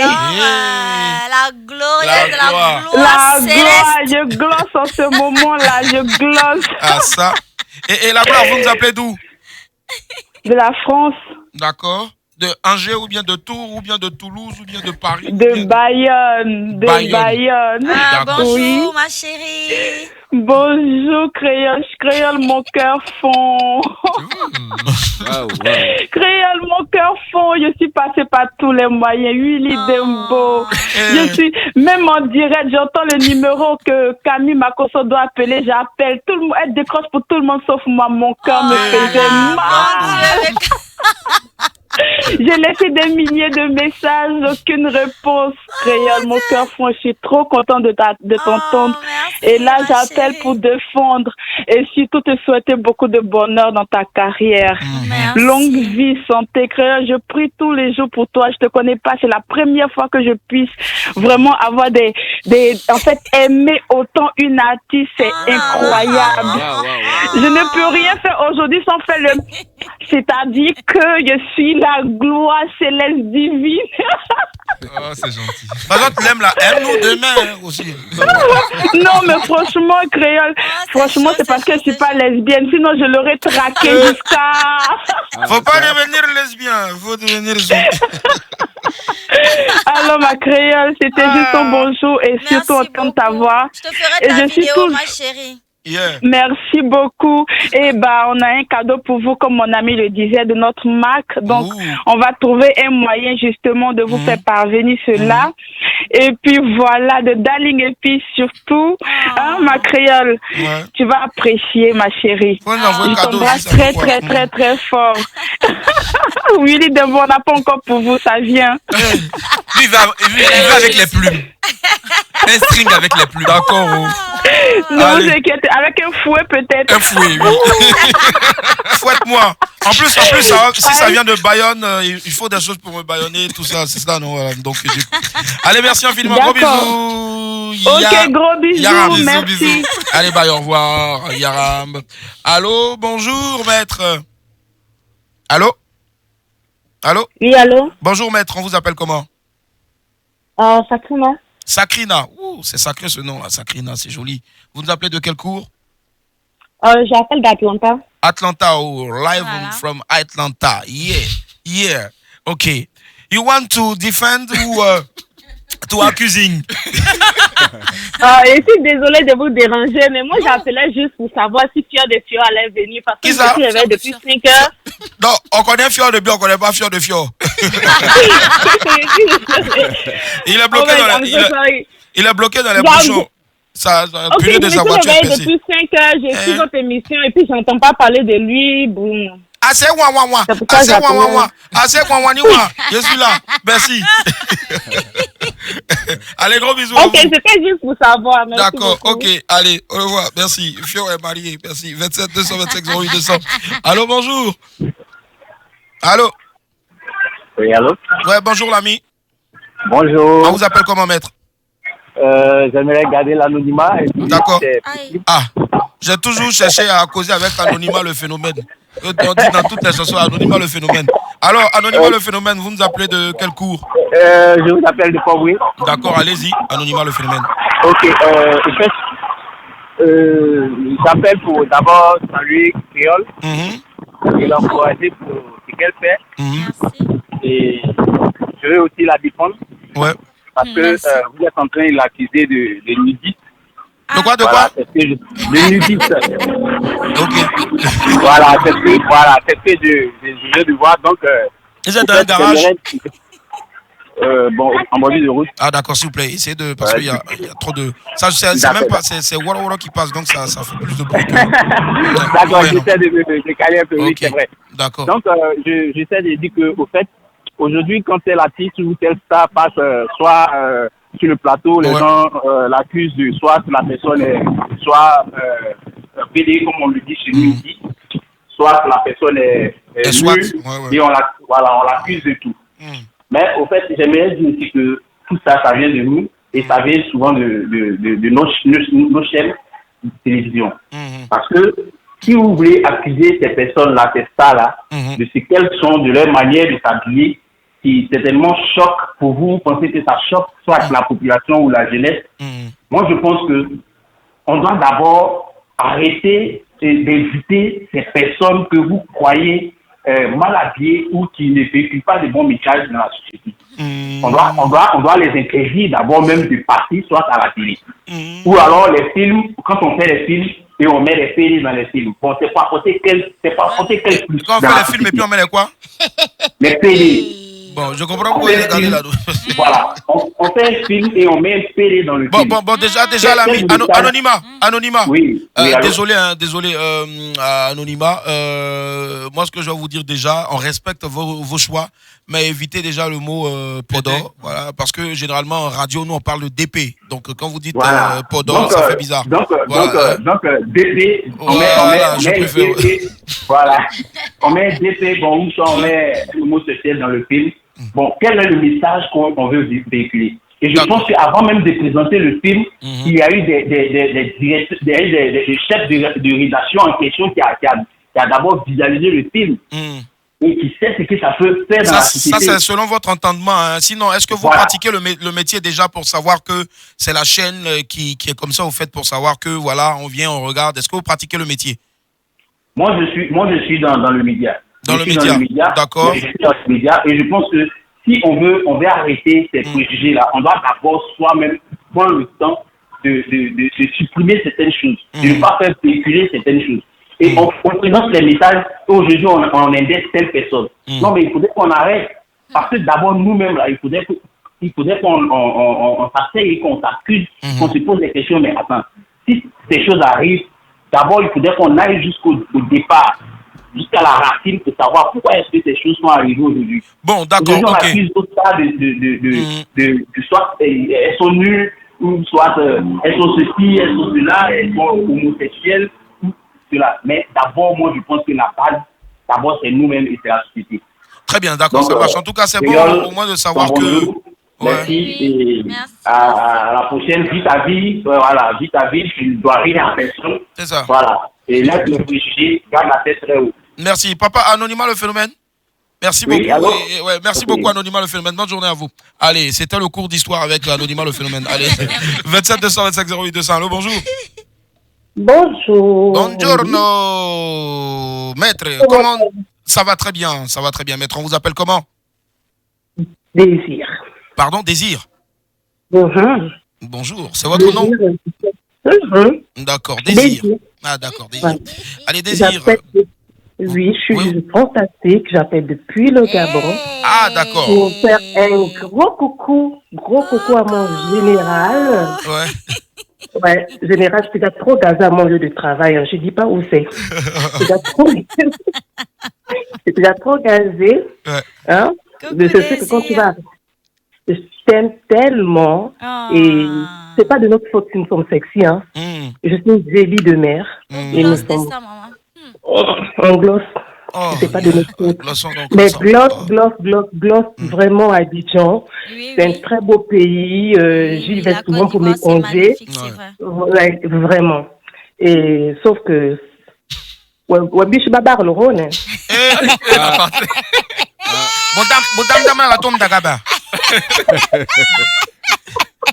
La gloire céleste. Je glosse en ce moment-là, je glosse. Ah ça. Et la gloire, vous nous appelez d'où? De la France. D'accord. De Angers ou bien de Tours ou bien de Toulouse ou bien de Paris? De Bayonne. Bonjour ma chérie. Bonjour créole, mon cœur fond. Créole, mon cœur fond. Je suis passée par tous les moyens. Willy Dembo. Je suis même en direct. J'entends le numéro que Camille Makosso doit appeler. J'appelle. Tout le monde. Elle décroche pour tout le monde sauf moi. Mon cœur me faisait mal. J'ai laissé des milliers de messages, aucune réponse. Créole, mon cœur franc, je suis trop content de t'entendre. Et là, j'appelle pour défendre et surtout te souhaiter beaucoup de bonheur dans ta carrière. Longue vie, santé. Créole, je prie tous les jours pour toi. Je te connais pas. C'est la première fois que je puisse vraiment avoir en fait, aimer autant une artiste. C'est incroyable. Je ne peux rien faire aujourd'hui sans faire c'est-à-dire que je suis la gloire céleste divine. Oh, c'est gentil. Par exemple, tu l'aimes là, aime-nous demain aussi. Non, mais franchement, Créole, franchement, c'est parce que je suis pas lesbienne. Sinon, je l'aurais traqué jusqu'à... Faut pas devenir lesbien, faut devenir zombie. Alors, ma Créole, c'était juste un bonjour et surtout entendre ta voix. Je te ferai ta vidéo, ma chérie. Yeah. Merci beaucoup. Et on a un cadeau pour vous, comme mon ami le disait, de notre marque. Donc, on va trouver un moyen justement de vous faire parvenir cela. Et puis voilà, de Darling et puis surtout, ma Créole, tu vas apprécier, ma chérie. Je t'embrasse très, très, très, très fort. Willy Dembo, on n'a pas encore pour vous, ça vient. Lui, il va avec les plumes. Un string avec les plumes. D'accord. Non, vous inquiétez, avec un fouet peut-être. Un fouet, oui. Fouette-moi. En plus, si ça vient de Bayonne, il faut des choses pour me bayonner, tout ça, c'est ça, non? Voilà. Donc, allez, merci infiniment. Gros bisous. Ok, gros bisous, Yaram, merci. Bisous. Allez, bye, au revoir, Yaram. Allô, bonjour, maître. Allô? Allô? Oui, allô? Bonjour, maître, on vous appelle comment? Sakrina. Sakrina. Ouh, c'est sacré ce nom, là. Sakrina, c'est joli. Vous nous appelez de quel cours? J'appelle d'Atlanta. Atlanta, live from Atlanta. Yeah. Okay. You want to defend ou to accusing? Je suis désolée de vous déranger, mais moi j'appelais juste pour savoir si Fior de Fior allait venir parce que je me réveille depuis 5 heures. Non, on connaît Fior de Bio, on connaît pas Fior de Fior. Il est bloqué il est bloqué dans les bouchons. Ça a pu de sa voiture. Depuis 5 heures, j'ai suivi votre émission et puis j'entends pas parler de lui. Bon. Assez je suis là. Merci. Allez, gros bisous. Ok, c'était juste pour savoir. D'accord, ok. Allez, au revoir. Merci. Fio est marié. Merci. 27 225 08 200. Allô, bonjour. Allô. Oui, allô. Ouais, bonjour l'ami. Bonjour. On vous appelle comment, maître? J'aimerais garder l'anonymat. D'accord. J'ai toujours cherché à causer avec Anonymat le phénomène. On dit dans toutes les chansons Anonymat le phénomène. Alors, Anonymat le phénomène, vous nous appelez de quel cours? Je vous appelle de Port-Boué. D'accord, allez-y, Anonymat le phénomène. Ok, j'appelle pour d'abord saluer Créole et l'encourager pour ce qu'elle fait. Et je veux aussi la défendre. Ouais. Parce que vous êtes en train de l'accuser de nudiste. De quoi? De nudiste. Ok. Voilà, c'est ce que je viens de voir. Donc, vous êtes dans un garage? En bordure de route. Ah d'accord, s'il vous plaît, essayez de... Parce qu'il y a trop de... Ça, c'est même pas... C'est Walla Walla qui passe, donc ça fait plus de bruit que... D'accord, j'essaie de caler un peu, oui, c'est vrai. D'accord. Donc, j'essaie de dire qu'au fait, aujourd'hui, quand tel artiste ou tel star passe soit sur le plateau, les gens l'accusent de soit la personne est soit PD, comme on le dit chez nous ici, soit la personne est nulle, et on l'accuse de tout. Mais au fait, j'aimerais dire aussi que tout ça, ça vient de nous et ça vient souvent de nos chaînes de télévision. Parce que si vous voulez accuser ces personnes-là, ces stars-là, de ce qu'elles sont, de leur manière de s'habiller, qui certainement choque pour vous, vous pensez que ça choque soit la population ou la jeunesse. Moi, je pense que on doit d'abord arrêter d'éviter ces personnes que vous croyez mal habillées ou qui ne véhiculent pas de bons messages dans la société. On doit les interdire d'abord même de passer soit à la télé. Ou alors les films, quand on fait les films et on met les PD dans les films. Bon, c'est pas apporter quel plus. Quand on fait les films et puis on met les quoi? Les PD. Bon, je comprends pourquoi vous regardez là. Voilà, on fait un film et on met un PD dans le film. Bon, déjà l'ami, Anonymat. Anonymat. Oui. Désolé, Anonymat. Moi, ce que je vais vous dire déjà, on respecte vos choix, mais évitez déjà le mot podor, voilà, parce que généralement en radio, nous on parle de DP. Donc quand vous dites podor, ça fait bizarre. Donc DP, on met DP, bon, ou soit on met l'homosexuel dans le film. Bon, quel est le message qu'on veut véhiculer? Et je pense qu'avant même de présenter le film, il y a eu des chefs de rédaction en question qui a d'abord visualisé le film et qui sait ce que ça peut faire dans la société. Ça, c'est selon votre entendement. Hein. Sinon, est-ce que vous pratiquez le métier déjà pour savoir que c'est la chaîne qui est comme ça, vous faites pour savoir que, voilà, on vient, on regarde. Est-ce que vous pratiquez le métier? Moi, je suis dans le média. Dans le média, d'accord. Je suis dans le média et je pense que si on veut arrêter ces préjugés-là, on doit d'abord soi-même prendre le temps de supprimer certaines choses, de ne pas faire véhiculer certaines choses. Et on présente les messages, aujourd'hui on indexe telle personne. Non, mais il faudrait qu'on arrête, parce que d'abord nous-mêmes, là, il faudrait qu'on s'asseye et qu'on s'accuse, qu'on se pose des questions, mais attends, si ces choses arrivent, d'abord il faudrait qu'on aille jusqu'au départ, jusqu'à la racine pour savoir pourquoi est-ce que ces choses sont arrivées aujourd'hui. Bon, d'accord, on accuse d'autres cas de soit elles sont nulles, ou soit elles sont ceci, elles sont cela, elles sont homosexuelles, ou cela. Mais d'abord, moi, je pense que la base, d'abord, c'est nous-mêmes et c'est la société. Très bien, d'accord, ça marche. En tout cas, c'est bon au moins de savoir que... Merci et à la prochaine. Vis ta vie, voilà, vis ta vie, tu ne dois rien à personne. C'est ça. Voilà. Et là, le préjugé, garde la tête très haut. Merci. Papa, Anonymat le phénomène. Merci beaucoup. Merci beaucoup, Anonymat le phénomène. Bonne journée à vous. Allez, c'était le cours d'histoire avec Anonymat le phénomène. Allez, 27 225 08 200. Allô, bonjour. Bonjour. Buongiorno. Maître, comment ça va? Très bien, maître. On vous appelle comment? Désir. Pardon, Désir. Bonjour. C'est votre nom? D'accord, Désir. Ah, d'accord, Désir. Allez, Désir. Oui, je suis fantastique. J'appelle depuis le Gabon. Ah, d'accord. Pour faire un gros coucou à mon général. Ouais, général, je suis déjà trop gazé à mon lieu de travail. Je dis pas où c'est. Je suis déjà trop gazé. Hein? Mais je sais que quand tu vas... Je t'aime tellement et c'est pas de notre faute si nous sommes sexy, hein. Je suis une zélie de mer et nous sommes en gloss. C'est pas de notre faute. Mais gloss, vraiment Abidjan. C'est un très beau pays. J'y vais souvent pour mes congés. Ouais, vraiment. Et sauf que Wabish Babar le Rhône.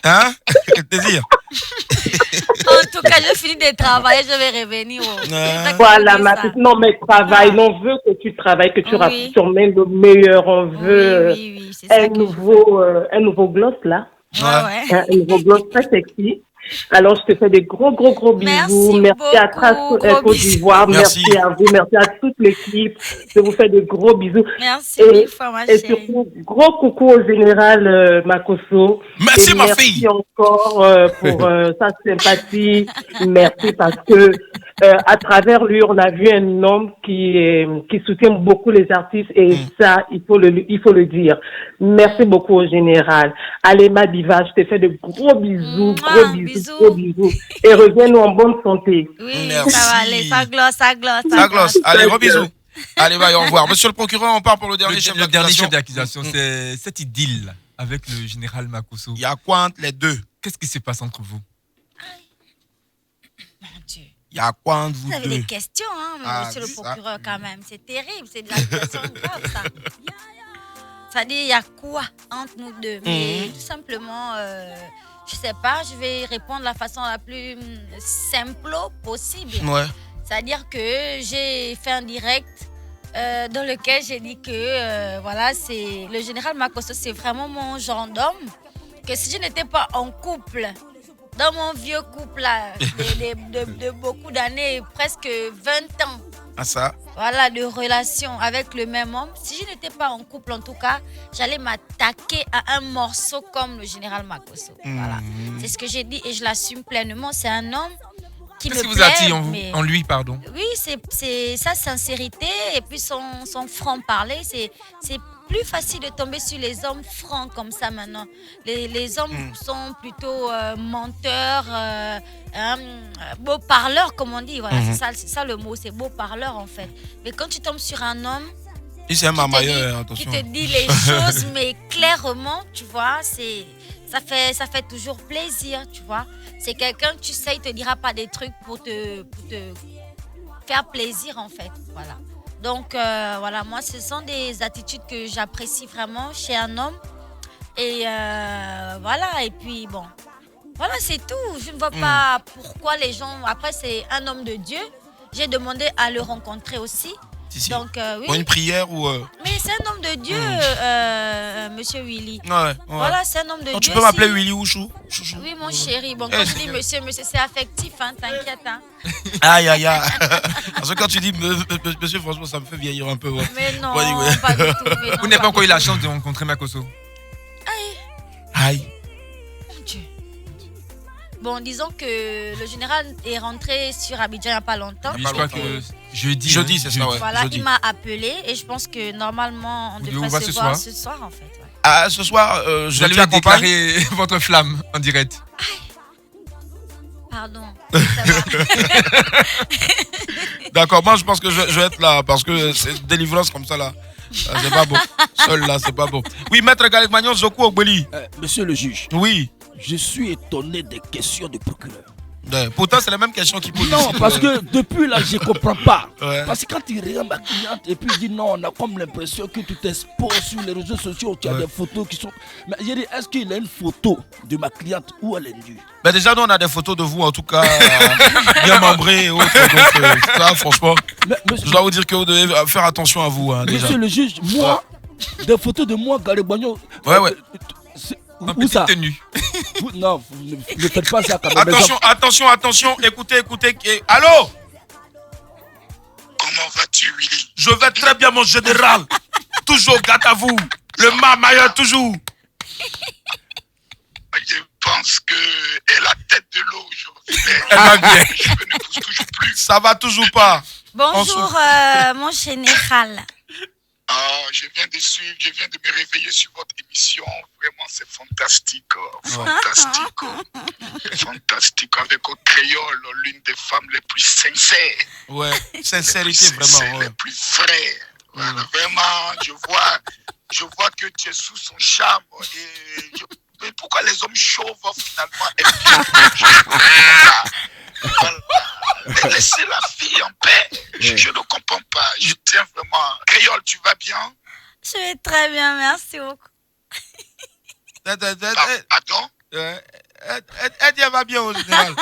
Hein? Désir. En tout cas, je finis de travailler, je vais revenir. Voilà, non, mais travail, on veut que tu travailles, que tu ramènes le meilleur. On veut un nouveau gloss là. Un nouveau gloss très sexy. Alors, je te fais des gros bisous. Merci à Côte d'Ivoire. Merci à vous. Merci à toute l'équipe. Je vous fais de gros bisous. Merci mille fois, ma chérie. Et surtout, gros coucou au général Makosso. Merci, ma fille. Merci encore pour sa sympathie. Merci parce que à travers lui, on a vu un homme qui soutient beaucoup les artistes et ça, il faut le dire. Merci beaucoup au général. Allez, ma diva, je te fais de gros bisous, gros bisous. Et reviens-nous en bonne santé. Oui, merci. Ça va aller, ça glosse. Allez, gros bisous. Allez, bye, au revoir. Monsieur le procureur, on part pour le dernier chef d'accusation. Le dernier chef d'accusation, c'est cette idylle avec le général Makosso. Il y a quoi entre les deux? Qu'est-ce qui se passe entre vous? Il y a quoi entre vous deux? Vous avez des questions, hein, monsieur le procureur, quand même. C'est terrible, c'est de la question grave, ça. C'est-à-dire, il y a quoi entre nous deux? Mais tout simplement, je sais pas, je vais répondre de la façon la plus simple possible. C'est-à-dire que j'ai fait un direct dans lequel j'ai dit que voilà, c'est le général Makosso, c'est vraiment mon genre d'homme. Que si je n'étais pas en couple, dans mon vieux couple là, de beaucoup d'années, presque 20 ans. Ah ça? Voilà, de relation avec le même homme. Si je n'étais pas en couple, en tout cas, j'allais m'attaquer à un morceau comme le général Makosso. Voilà. C'est ce que j'ai dit et je l'assume pleinement. C'est un homme qui me plaît. Qu'est-ce qui vous attire en lui, pardon? Oui, c'est sa sincérité et puis son franc-parler. C'est plus facile de tomber sur les hommes francs comme ça maintenant. Les hommes sont plutôt menteurs, beaux parleurs, comme on dit. Voilà, c'est ça le mot, c'est beau parleur en fait. Mais quand tu tombes sur un homme qui te dit les choses, mais clairement, tu vois, ça fait toujours plaisir, tu vois. C'est quelqu'un, tu sais, il te dira pas des trucs pour te faire plaisir en fait. Voilà. Donc voilà, moi, ce sont des attitudes que j'apprécie vraiment chez un homme. Et voilà, et puis bon, voilà, c'est tout. Je ne vois pas pourquoi les gens... Après, c'est un homme de Dieu. J'ai demandé à le rencontrer aussi. Si. Donc, oui. Pour une prière ou... Mais c'est un homme de Dieu, monsieur Willy. Ouais. Voilà, c'est un homme de Dieu. Tu peux m'appeler Willy ou Chou? Oui, mon chéri. Bon, quand tu dis monsieur, c'est affectif, hein, t'inquiète. Hein. Aïe. Parce que quand tu dis monsieur, franchement, ça me fait vieillir un peu. Ouais. Mais non, pas du tout. Vous n'avez pas encore eu la chance de rencontrer Makosso? Aïe. Mon Dieu. Bon, disons que le général est rentré sur Abidjan il n'y a pas longtemps. Oui, je crois que jeudi, c'est ça, ouais. Voilà, jeudi. Il m'a appelé et je pense que normalement, on devrait se voir ce soir, en fait. Ouais. Ah, ce soir, je vais déclarer votre flamme en direct. Pardon. D'accord, moi je pense que je vais être là parce que c'est délivrance comme ça là. C'est pas bon. Seul là, c'est pas bon. Oui, maître Galek Magnon, Zoku Ogbeli. Monsieur le juge. Oui. Je suis étonné des questions du procureur. Pourtant, c'est la même question qu'il pose. Non, ici, parce que depuis là, je ne comprends pas. Ouais. Parce que quand il regarde ma cliente et puis il dit non, on a comme l'impression que tu t'exposes sur les réseaux sociaux, tu as des photos qui sont... Mais j'ai dit, est-ce qu'il a une photo de ma cliente où elle est nue? Ben déjà, nous, on a des photos de vous, en tout cas, bien membrées et autres. Donc, ça, franchement, je dois vous dire que vous devez faire attention à vous. Hein, déjà. Monsieur le juge, moi, des photos de moi, Galek Magnon... Ouais. En petite tenue. Non, ne faites pas ça quand même. Attention, écoutez. Allô? Comment vas-tu, Willy? Je vais très bien, mon général. Toujours gâte à vous. Le mamailleur, toujours. Je pense qu'elle a tête de l'eau aujourd'hui. Elle va bien. Je ne pousse toujours plus. Ça va toujours pas. Bonjour, mon général. Je viens de me réveiller sur votre émission. Vraiment, c'est fantastique. Fantastique. Avec au créole, l'une des femmes les plus sincères. Ouais, sincérité, vraiment. Les plus vraies. Voilà, vraiment, je vois que tu es sous son charme. Mais pourquoi les hommes chauves, finalement, voilà. Laissez la fille en paix. Je ne comprends pas. Je tiens vraiment. Créole, tu vas bien? Je vais très bien, merci beaucoup. Attends. Elle va bien au général.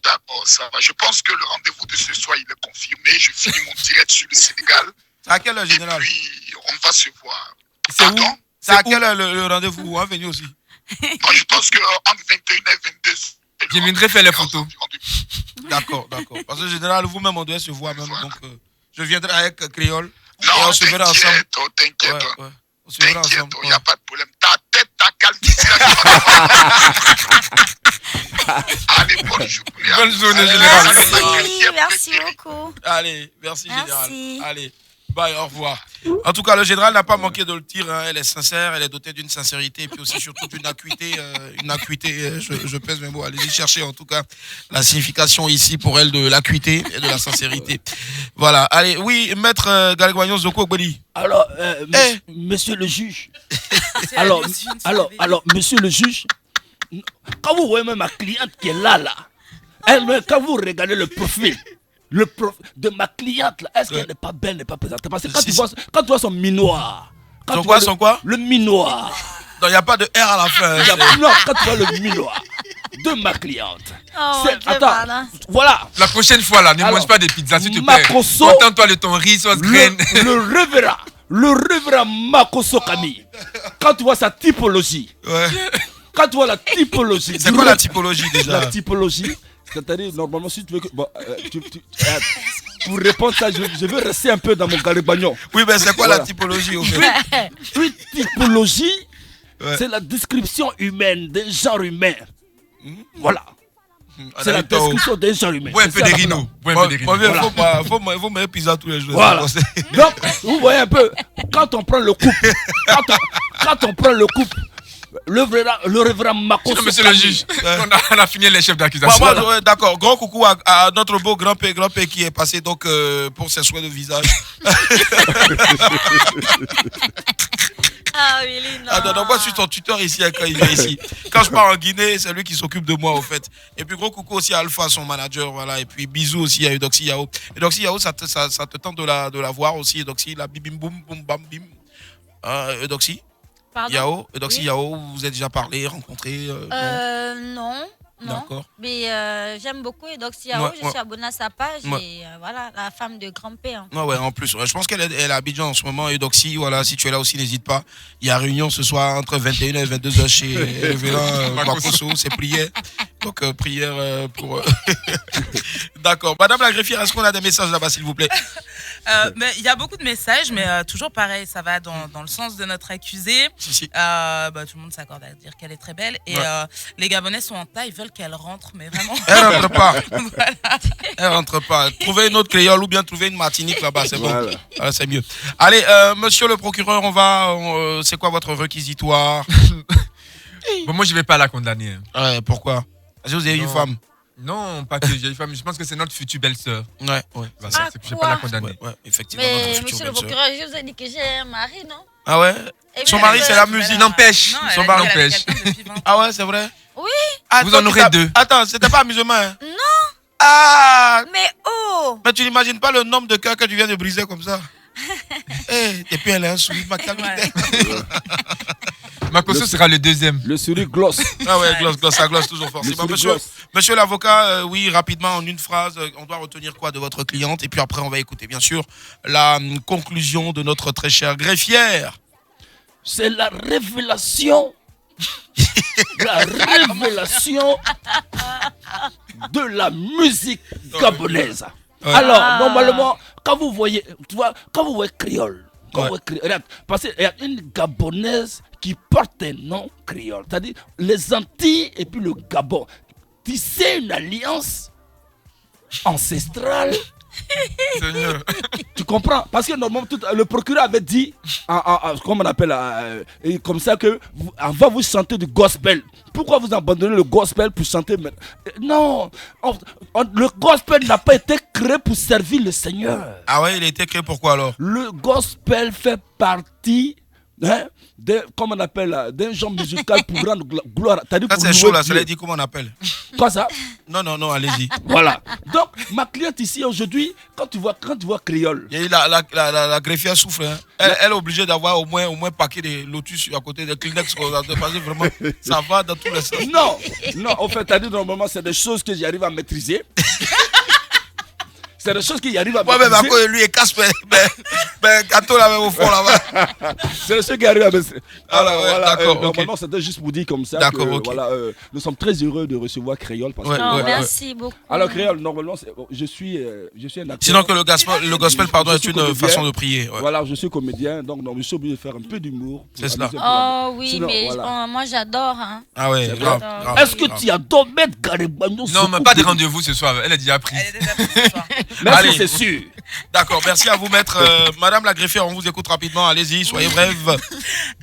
D'accord, ça va. Je pense que le rendez-vous de ce soir, il est confirmé. Je finis mon direct sur le Sénégal. C'est à quelle heure, général? Et puis, on va se voir. C'est où? C'est à quelle heure le rendez-vous? On venir aussi. Moi, je pense qu'entre 21h et 22h. Je viendrai faire les photos. D'accord. Parce que général, vous-même, on doit se voir même. Donc, je viendrai avec Créole. Non, et on se verra ensemble. T'inquiète. Ouais. On se verra ensemble. Il n'y a pas de problème. Ta tête, ta calme. Allez, bonne journée. Bonne journée, général. Merci beaucoup. Allez, merci, général. Allez. Bye, au revoir. En tout cas, le général n'a pas manqué de le dire. Hein. Elle est sincère, elle est dotée d'une sincérité et puis aussi surtout d'une acuité. Je pèse mes mots. Allez-y chercher en tout cas la signification ici pour elle de l'acuité et de la sincérité. Voilà. Allez, oui, maître Galek Magnon, Zoku Ogbeli. Alors, monsieur le juge. alors, monsieur le juge, quand vous voyez même ma cliente qui est là, quand vous regardez le profil de ma cliente, est-ce qu'elle n'est pas belle, n'est pas présentable? Parce que quand tu vois son minoir. Son quoi? Le minoir. Non, il n'y a pas de R à la fin. Non, quand tu vois le minoir de ma cliente. Attends, voilà. La prochaine fois, là, ne mange pas des pizzas, s'il te plaît. Makosso. Contente-toi de ton riz, sauce graine. Le révérend Makosso Camille. Quand tu vois sa typologie. Ouais. Quand tu vois la typologie. C'est quoi la typologie déjà? La typologie. C'est-à-dire, normalement, si tu veux que... Bon, pour répondre à ça, je veux rester un peu dans mon Galek Magnon. Oui, mais c'est quoi la typologie au fait? Une typologie, c'est la description humaine, d'un genre humain. Voilà. C'est la description d'un genre humain. Ouais, un peu de rhino. Faut mettre pizza tous les jours. Voilà. Donc, vous voyez un peu, quand on prend le couple, le révérend Makosso. Monsieur le juge, on a fini les chefs d'accusation. D'accord, grand coucou à notre beau grand-père qui est passé donc pour ses soins de visage. Ah oui, non. Donc moi je suis ton tuteur ici quand il vient ici. Quand je pars en Guinée, c'est lui qui s'occupe de moi au fait. Et puis gros coucou aussi à Alpha, son manager, voilà. Et puis bisous aussi à Eudoxie Yao. Eudoxie Yao, ça te tente de la voir aussi. Eudoxie, la bim boum boum bam bim. Eudoxie Yao, Eudoxie Yao, vous avez déjà parlé, rencontré Non. D'accord. Mais j'aime beaucoup Eudoxie Yao, je suis abonnée à sa page et voilà, la femme de grand-père. Ouais, en plus, je pense qu'elle est à Abidjan en ce moment, Eudoxie, voilà, si tu es là aussi, n'hésite pas. Il y a réunion ce soir entre 21h et 22h chez Révérend Makosso, c'est prière. Donc, prière pour... D'accord. Madame la greffière, est-ce qu'on a des messages là-bas, s'il vous plaît? Mais il y a beaucoup de messages, mais toujours pareil, ça va dans le sens de notre accusée. Si. Tout le monde s'accorde à dire qu'elle est très belle. Et les Gabonais sont en tas, ils veulent qu'elle rentre, mais vraiment. Elle rentre pas. Voilà. Elle rentre pas. Trouvez une autre créole ou bien trouver une Martinique là-bas, c'est bon. Voilà, c'est mieux. Allez, monsieur le procureur, c'est quoi votre réquisitoire? Bon, moi, je vais pas la condamner. Ouais, pourquoi? Parce que vous avez une femme. Non, pas que j'ai une femme. Je pense que c'est notre future belle-sœur. Ouais. Bah, je ne vais pas la condamner. Ouais, effectivement. Mais monsieur le procureur, je vous ai dit que j'ai un mari, non? Ah ouais? Son mari, c'est la musique. N'empêche. Son mari n'empêche. Ah ouais, c'est vrai? Oui. Vous en aurez 2. Attends, c'était pas amusement, hein? Non. Ah! Mais oh! Mais tu n'imagines pas le nombre de cœurs que tu viens de briser comme ça? Et puis elle est un sourire, ma calmité. Makosso sera le deuxième. Le sourire gloss. Ah ouais, gloss, ça glosse toujours forcément. Monsieur l'avocat, oui, rapidement, en une phrase, on doit retenir quoi de votre cliente? Et puis après, on va écouter, bien sûr, la conclusion de notre très chère greffière. C'est la révélation. La révélation de la musique gabonaise. Ouais. Alors, normalement, quand vous voyez créole, regarde, parce qu'il y a une gabonaise qui porte un nom créole, c'est-à-dire les Antilles et puis le Gabon. Tisser une alliance ancestrale. Tu comprends? Parce que normalement, le procureur avait dit, comment on appelle, comme ça que avant vous chantez du gospel. Pourquoi vous abandonnez le gospel pour chanter? Non, le gospel n'a pas été créé pour servir le Seigneur. Ah ouais, il a été créé pour quoi alors? Le gospel fait partie comment on appelle, d'un genre musical pour rendre gloire. Ça c'est chaud là, ça l'a dit comment on appelle? Quoi ça? Non, allez-y. Voilà. Donc, ma cliente ici aujourd'hui, quand tu vois créole. Il y a la greffière souffre. Hein. Elle est obligée d'avoir au moins un paquet de lotus à côté des Kleenex. Parce que vraiment, ça va dans tous les sens. Non, en fait, t'as dit normalement, c'est des choses que j'arrive à maîtriser. C'est des choses qu'il arrive à maîtriser. Ouais, mais à cause de lui, il casse, mais gâteau là, même au fond là-bas. C'est des choses qui arrivent à maîtriser. Voilà. D'accord. Normalement, c'était juste pour dire comme ça. D'accord, que, ok. Voilà, nous sommes très heureux de recevoir Créole. Parce merci beaucoup. Alors, Créole, normalement, je suis un acteur. Sinon, que le gospel, pardon, est une façon de prier. Ouais. Voilà, je suis comédien, donc je suis obligé de faire un peu d'humour. C'est cela. Oh oui, sinon, mais moi j'adore. Hein. Ah ouais, grave. Est-ce que tu adores mettre Garibagno? Non, mais pas de rendez-vous ce soir. Elle est déjà prise. Ce soir. Merci, c'est sûr. D'accord, merci à vous, maître. Madame la greffière, on vous écoute rapidement. Allez-y, soyez brève.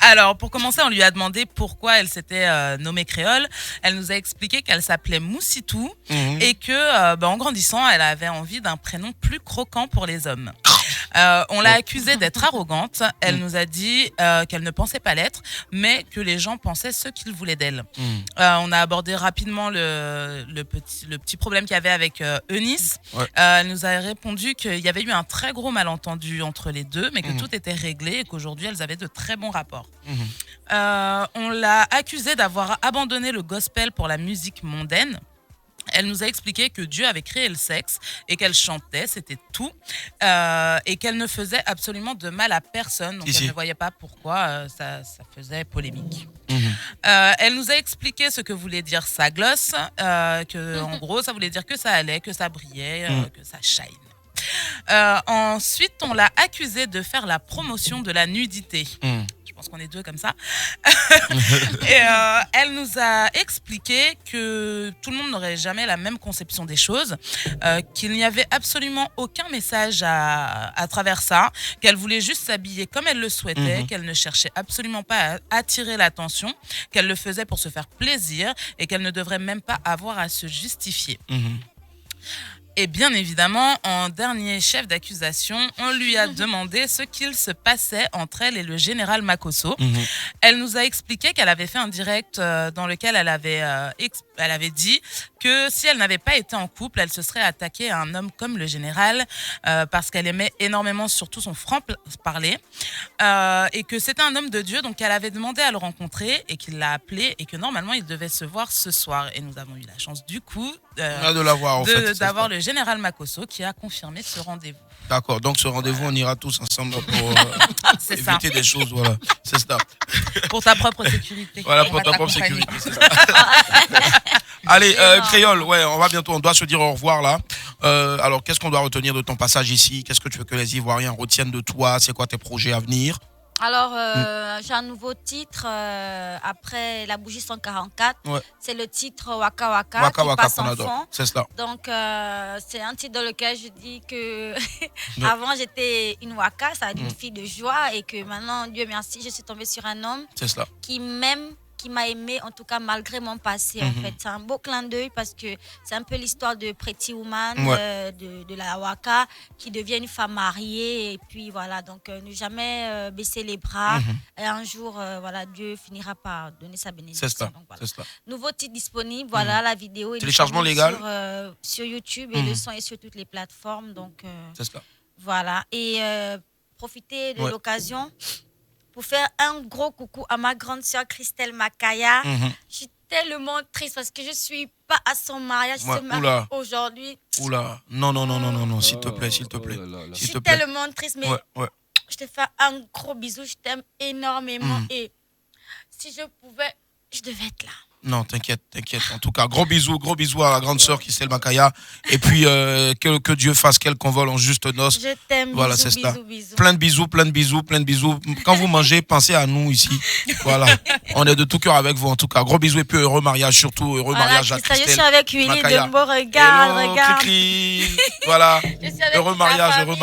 Alors, pour commencer, on lui a demandé pourquoi elle s'était nommée Créole. Elle nous a expliqué qu'elle s'appelait Moussitou et que, en grandissant, elle avait envie d'un prénom plus croquant pour les hommes. On l'a accusée d'être arrogante. Elle nous a dit qu'elle ne pensait pas l'être, mais que les gens pensaient ce qu'ils voulaient d'elle. On a abordé rapidement le petit problème qu'il y avait avec Eunice. Ouais. Elle nous a répondu qu'il y avait eu un très gros malentendu entre les deux, mais que tout était réglé et qu'aujourd'hui, elles avaient de très bons rapports. On l'a accusée d'avoir abandonné le gospel pour la musique mondaine. Elle nous a expliqué que Dieu avait créé le sexe et qu'elle chantait, c'était tout, et qu'elle ne faisait absolument de mal à personne. Donc elle ne voyait pas pourquoi ça faisait polémique. Elle nous a expliqué ce que voulait dire sa glosse, que en gros ça voulait dire que ça allait, que ça brillait, que ça shine. Ensuite, on l'a accusée de faire la promotion de la nudité. Je pense qu'on est deux comme ça. Et elle nous a expliqué que tout le monde n'aurait jamais la même conception des choses, qu'il n'y avait absolument aucun message à travers ça, qu'elle voulait juste s'habiller comme elle le souhaitait, qu'elle ne cherchait absolument pas à attirer l'attention, qu'elle le faisait pour se faire plaisir et qu'elle ne devrait même pas avoir à se justifier. Et bien évidemment, en dernier chef d'accusation, on lui a demandé ce qu'il se passait entre elle et le général Makosso. Elle nous a expliqué qu'elle avait fait un direct dans lequel elle avait dit que si elle n'avait pas été en couple, elle se serait attaquée à un homme comme le général parce qu'elle aimait énormément surtout son franc-parler et que c'était un homme de Dieu, donc elle avait demandé à le rencontrer et qu'il l'a appelé et que normalement il devait se voir ce soir. Et nous avons eu la chance du coup d'avoir le général Makosso qui a confirmé ce rendez-vous. D'accord, donc ce rendez-vous, on ira tous ensemble pour éviter des choses, voilà, c'est ça. Pour ta propre sécurité. Voilà, pour ta propre sécurité, c'est ça. Allez, Créole, on doit se dire au revoir là. Alors, qu'est-ce qu'on doit retenir de ton passage ici? Qu'est-ce que tu veux que les Ivoiriens retiennent de toi? C'est quoi tes projets à venir? Alors, j'ai un nouveau titre après La Bougie 144. Ouais. C'est le titre Waka Waka, Waka qui Waka passe qu'on en adore. fond. C'est cela. Donc, c'est un titre dans lequel je dis que avant, j'étais une Waka, ça veut dire une fille de joie, et que maintenant, Dieu merci, je suis tombée sur un homme qui m'aime, qui m'a aimé, en tout cas malgré mon passé. En fait, c'est un beau clin d'œil parce que c'est un peu l'histoire de Pretty Woman, de la Waka, qui devient une femme mariée. Et puis voilà, donc ne jamais baisser les bras. Et un jour, voilà, Dieu finira par donner sa bénédiction. C'est ça. Donc, voilà. Nouveau titre disponible, voilà, la vidéo est téléchargement légal sur YouTube et le son est sur toutes les plateformes. Donc c'est ça. Voilà. Et profitez de l'occasion pour faire un gros coucou à ma grande sœur Christelle Makaya. Je suis tellement triste parce que je ne suis pas à son mariage. Elle se marie aujourd'hui. Oula, non, s'il te plaît. Je suis tellement triste, mais je te fais un gros bisou. Je t'aime énormément. Et si je pouvais, je devais être là. Non, t'inquiète. En tout cas, gros bisous à la grande sœur Christelle Makaya. Et puis, que Dieu fasse qu'elle convole en juste noces. Je t'aime, voilà, c'est ça. Plein de bisous. Quand vous mangez, pensez à nous ici. Voilà, on est de tout cœur avec vous en tout cas. Gros bisous et puis heureux mariage, surtout heureux mariage à Christelle. Je suis avec Willy Dembo, regarde. Voilà, heureux mariage. Donc,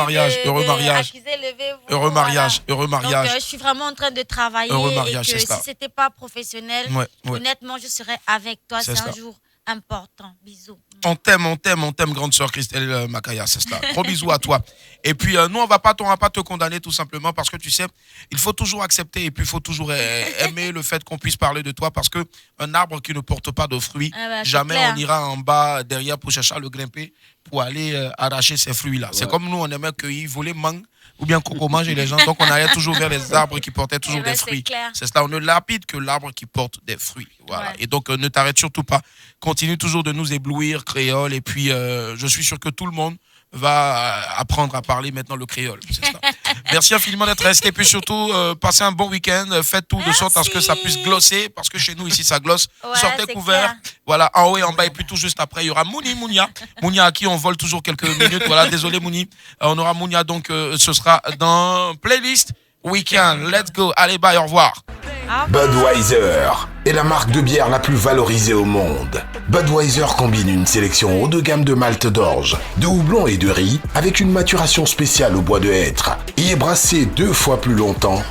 je suis vraiment en train de travailler. Heureux mariage, et que si c'était pas professionnel, honnêtement, je serai avec toi. C'est un jour important. Bisous. On t'aime, grande sœur Christelle Makaya, c'est ça. Gros bisous à toi. Et puis, nous, on va pas te condamner tout simplement parce que tu sais, il faut toujours accepter et puis il faut toujours aimer le fait qu'on puisse parler de toi parce que un arbre qui ne porte pas de fruits, jamais on ira en bas derrière pour chercher à le grimper pour aller arracher ces fruits-là. C'est comme nous, on aimait cueillir, voler mangue ou bien coco manger les gens. Donc, on allait toujours vers les arbres qui portaient toujours des fruits. C'est cela, on ne lapide que l'arbre qui porte des fruits. Voilà. Et donc, ne t'arrête surtout pas. Continue toujours de nous éblouir, créole. Et puis, je suis sûr que tout le monde va apprendre à parler maintenant le créole. C'est ça. Merci infiniment d'être resté. Et puis surtout, passez un bon week-end. Faites tout de sorte à ce que ça puisse glosser. Parce que chez nous, ici, ça glosse. Sortez couverts. Voilà, en haut et en bas. Et puis tout juste après, il y aura Mounia. Mounia à qui on vole toujours quelques minutes. Voilà, désolé Mouni. On aura Mounia, donc ce sera dans playlist week-end. Let's go. Allez, bye, au revoir. Budweiser est la marque de bière la plus valorisée au monde. Budweiser combine une sélection haut de gamme de malt d'orge, de houblon et de riz avec une maturation spéciale au bois de hêtre. Y est brassé 2 fois plus longtemps